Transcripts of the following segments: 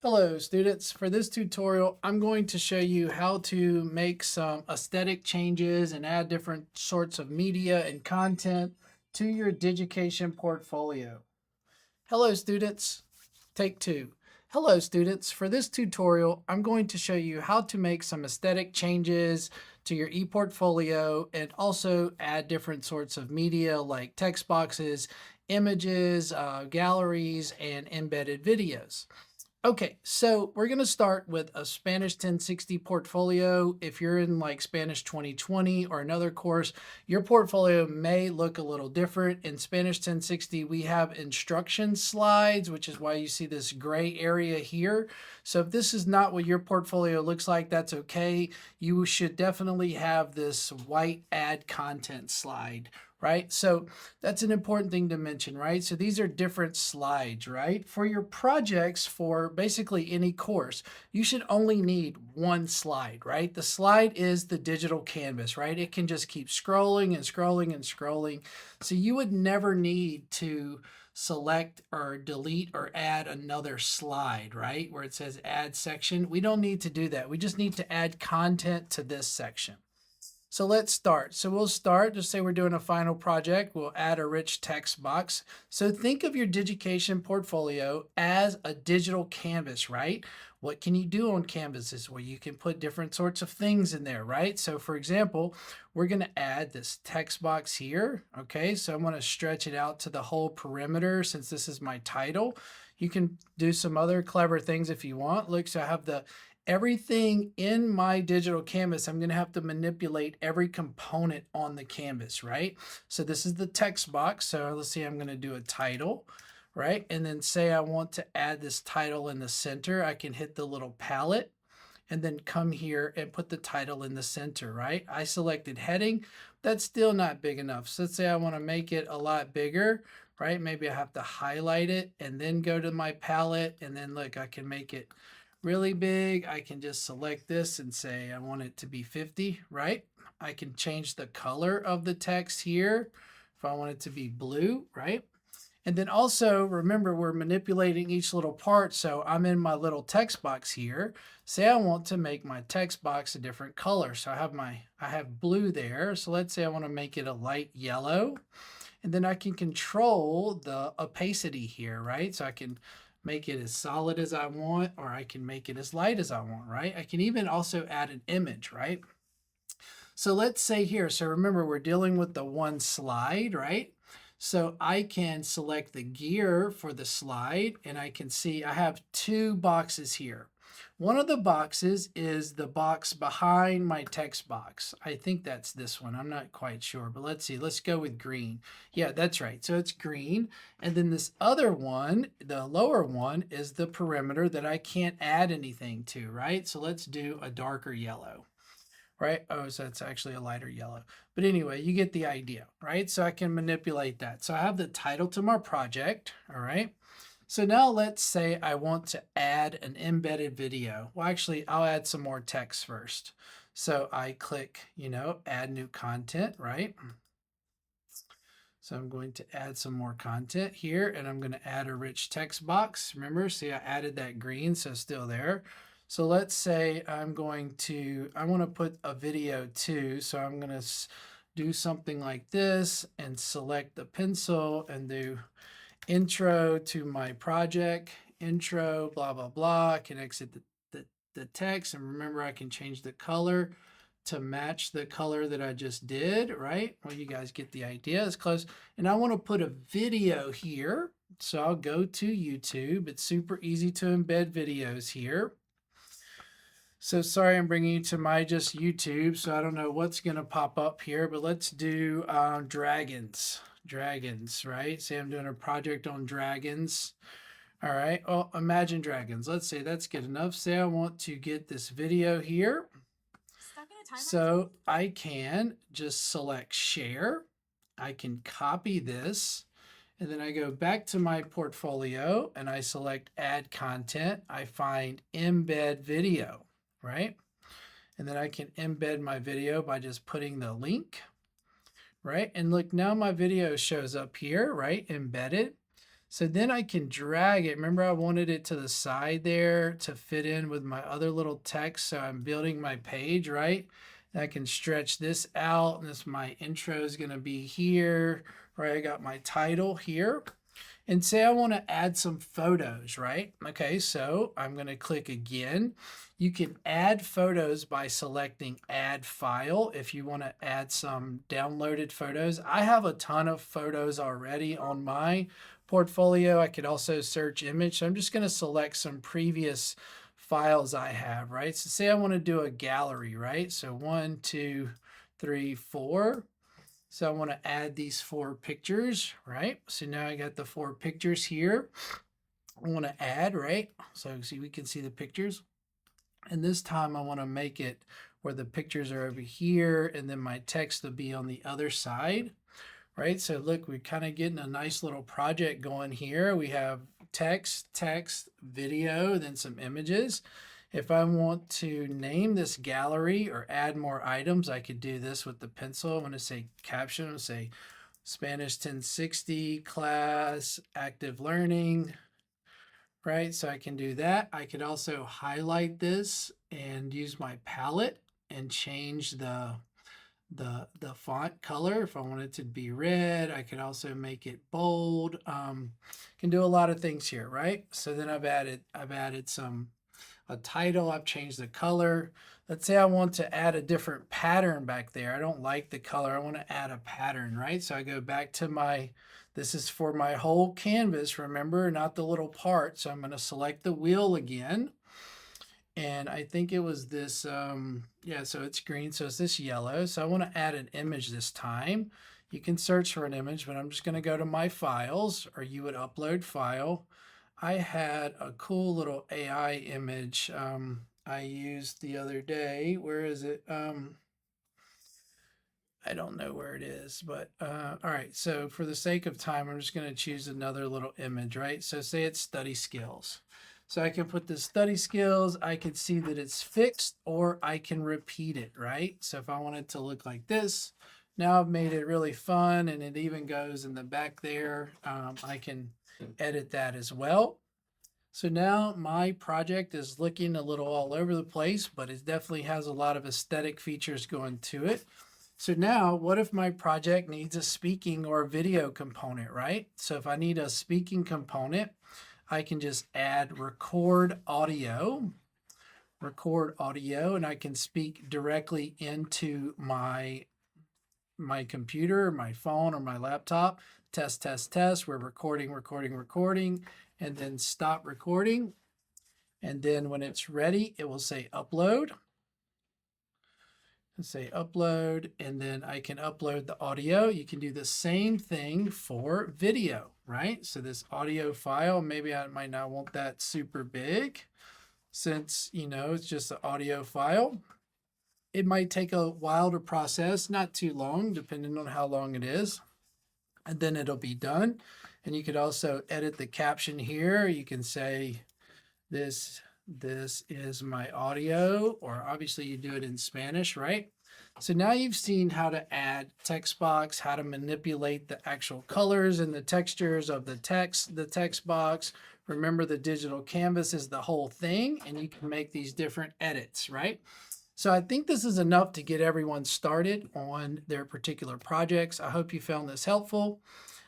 Hello students, for this tutorial I'm going to show you how to make some aesthetic changes and add different sorts of media and content to your Digication portfolio. Hello students, take two. Hello students, for this tutorial I'm going to show you how to make some aesthetic changes to your ePortfolio and also add different sorts of media like text boxes, images, galleries, and embedded videos. Okay, so we're going to start with a Spanish 1060 portfolio. If you're in like Spanish 2020 or another course, your portfolio may look a little different. In Spanish 1060, we have instruction slides, which is why you see this gray area here. So if this is not what your portfolio looks like, that's okay. You should definitely have this white add content slide, right? So that's an important thing to mention, right? So these are different slides, right? For your projects, for basically any course, you should only need one slide, right? The slide is the digital canvas, right? It can just keep scrolling and scrolling and scrolling. So you would never need to select or delete or add another slide, right? Where it says add section. We don't need to do that. We just need to add content to this section. So let's start. So we'll start, just say we're doing a final project. We'll add a rich text box. So think of your Digication portfolio as a digital canvas, right? What can you do on canvases? Well, you can put different sorts of things in there, right? So for example, we're going to add this text box here. Okay, so I'm going to stretch it out to the whole perimeter since this is my title. You can do some other clever things if you want. Look, so I have everything in my digital canvas. I'm going to have to manipulate every component on the canvas, right? So this is the text box. So let's see, I'm going to do a title, right? And then say I want to add this title in the center. I can hit the little palette and then come here and put the title in the center, right? I selected heading. That's still not big enough. So let's say I want to make it a lot bigger, right? Maybe I have to highlight it and then go to my palette, and then look, I can make it really big. I can just select this and say I want it to be 50, right? I can change the color of the text here if I want it to be blue, right? And then also remember, we're manipulating each little part. So I'm in my little text box here. Say I want to make my text box a different color. So I have blue there. So let's say I want to make it a light yellow. And then I can control the opacity here, right? So I can make it as solid as I want, or I can make it as light as I want, right? I can even also add an image, right? So let's say here, so remember we're dealing with the one slide, right? So I can select the gear for the slide, and I can see I have two boxes here. One of the boxes is the box behind my text box. I think that's this one. I'm not quite sure, but let's see. Let's go with green. Yeah, that's right. So it's green. And then this other one, the lower one, is the perimeter that I can't add anything to, right? So let's do a darker yellow. Right? Oh, so it's actually a lighter yellow. But anyway, you get the idea, right? So I can manipulate that. So I have the title to my project, all right? So now let's say I want to add an embedded video. Well, actually, I'll add some more text first. So I click, add new content, right? So I'm going to add some more content here, and I'm going to add a rich text box. Remember, see, I added that green, so it's still there. So let's say I want to put a video too. So I'm going to do something like this and select the pencil and do intro to my project, intro, blah, blah, blah. I can exit the text, and remember I can change the color to match the color that I just did, right? Well, you guys get the idea. It's close. And I want to put a video here. So I'll go to YouTube. It's super easy to embed videos here. So sorry, I'm bringing you to my just YouTube, so I don't know what's going to pop up here, but let's do dragons, right? Say I'm doing a project on dragons. All right, well, imagine dragons. Let's say that's good enough. Say I want to get this video here. So I can just select share. I can copy this. And then I go back to my portfolio and I select add content. I find embed video, right? And then I can embed my video by just putting the link, right? And look, now my video shows up here, right? Embedded. So then I can drag it. Remember, I wanted it to the side there to fit in with my other little text. So I'm building my page, right? And I can stretch this out, and this my intro is going to be here, right? I got my title here. And say I want to add some photos, right? Okay, so I'm going to click again. You can add photos by selecting add file if you want to add some downloaded photos. I have a ton of photos already on my portfolio. I could also search image. So I'm just going to select some previous files I have, right? So say I want to do a gallery, right? So 1, 2, 3, 4. So I want to add these 4 pictures, right? So now I got the 4 pictures here. I want to add, right? So see, we can see the pictures. And this time I want to make it where the pictures are over here and then my text will be on the other side, right? So look, we're kind of getting a nice little project going here. We have text, video, then some images. If I want to name this gallery or add more items, I could do this with the pencil. I'm going to say caption, I'm going to say Spanish 1060 class, active learning, right? So I can do that. I could also highlight this and use my palette and change the font color. If I want it to be red, I could also make it bold. Can do a lot of things here, right? So then I've added a title, I've changed the color. Let's say I want to add a different pattern back there. I don't like the color. I want to add a pattern, right? So I go back to this is for my whole canvas, remember, not the little part. So I'm going to select the wheel again. And I think it was this, yeah, so it's green, so it's this yellow. So I want to add an image this time. You can search for an image, but I'm just going to go to my files, or you would upload file. I had a cool little AI image I used the other day. Where is it? I don't know where it is, but all right. So for the sake of time, I'm just going to choose another little image, right? So say it's study skills. So I can put the study skills. I can see that it's fixed, or I can repeat it, right? So if I want it to look like this, now I've made it really fun, and it even goes in the back there. I can edit that as well. So now my project is looking a little all over the place, but it definitely has a lot of aesthetic features going to it. So now what if my project needs a speaking or a video component, right? So if I need a speaking component, I can just add record audio, and I can speak directly into my computer, my phone, or my laptop. Test, we're recording, and then stop recording. And then when it's ready, it will say upload. And then I can upload the audio. You can do the same thing for video, right? So this audio file, maybe I might not want that super big since, it's just an audio file. It might take a while to process, not too long, depending on how long it is. And then it'll be done. And you could also edit the caption here. You can say this is my audio, or obviously you do it in Spanish, right? So now you've seen how to add text box, how to manipulate the actual colors and the textures of the text box. Remember, the digital canvas is the whole thing, and you can make these different edits, right? So I think this is enough to get everyone started on their particular projects. I hope you found this helpful.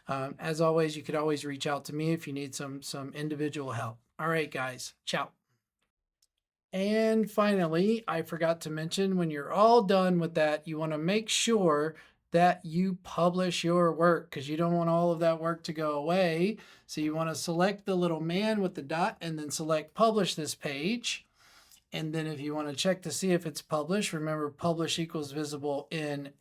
As always, you could always reach out to me if you need some individual help. All right, guys, ciao. And finally, I forgot to mention, when you're all done with that, you want to make sure that you publish your work, because you don't want all of that work to go away. So you want to select the little man with the dot and then select publish this page. And then if you want to check to see if it's published, remember publish equals visible in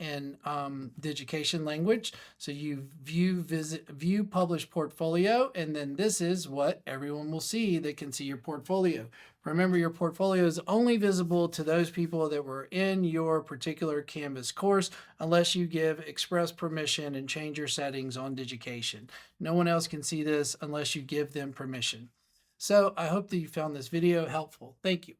Digication language. So you view publish portfolio, and then this is what everyone will see that can see your portfolio. Remember, your portfolio is only visible to those people that were in your particular Canvas course, unless you give express permission and change your settings on Digication. No one else can see this unless you give them permission. So I hope that you found this video helpful. Thank you.